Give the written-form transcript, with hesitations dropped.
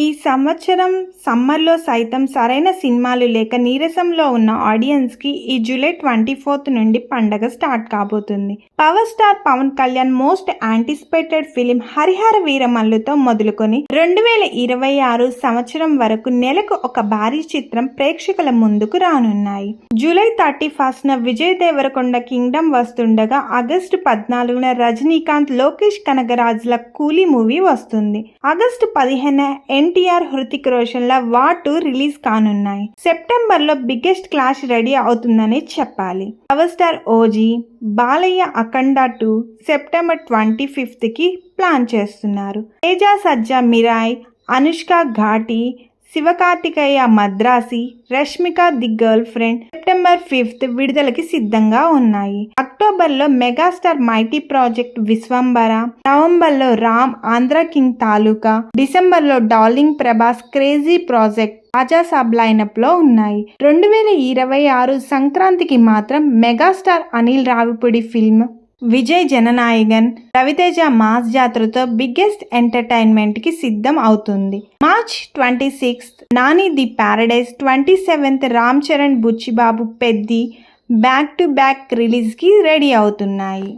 ఈ సంవత్సరం సమ్మర్లో సైతం సరైన సినిమాలు లేక నీరసంలో ఉన్న ఆడియన్స్కి ఈ జూలై 24 నుండి పండగ స్టార్ట్ కాబోతుంది. Power star Pawan Kalyan most anticipated film Harihara వీరమల్లుతో మొదలుకొని 2026 సంవత్సరం వరకు నెలకు ఒక భారీ చిత్రం ప్రేక్షకుల ముందుకు రానున్నాయి. జూలై 31న విజయ్ దేవరకొండ కింగ్డమ్ వస్తుండగా ఆగస్టు 14న రజనీకాంత్, లోకేష్ కనగరాజ్ల కూలీ మూవీ వస్తుంది. ఆగస్టు 15న ఎన్టీఆర్, హృతిక్ రోషన్ల వార్ 2 రిలీజ్ కానున్నాయి. సెప్టెంబర్లో బిగ్గెస్ట్ క్లాష్ రెడీ అవుతుందని చెప్పాలి. Power star OG, Balayya Akhanda 2 September 25కి ప్లాన్ చేస్తున్నారు. Teja Sajja Mirai, Anushka Ghaati, Sivakarthikeya Madharaasi, Rashmika the girlfriend September 5th విడుదలకి సిద్ధంగా ఉన్నాయి. అక్టోబర్లో మెగాస్టార్ మైటీ ప్రాజెక్ట్ విశ్వంబర, నవంబర్లో రామ్ ఆంధ్ర కింగ్ తాలూకా, డిసెంబర్లో darling Prabhas crazy project Rajasaab lineup లో ఉన్నాయి. 2026 సంక్రాంతికి మాత్రం megastar Anil Ravipudi film Vijay Jananayagan, Raviteja mass జాతరతో బిగ్గెస్ట్ ఎంటర్టైన్మెంట్ కి సిద్ధం అవుతుంది. March 26th Nani the Paradise, 27th Ram Charan Buchibabu Peddi back to back release కి రెడీ అవుతున్నాయి.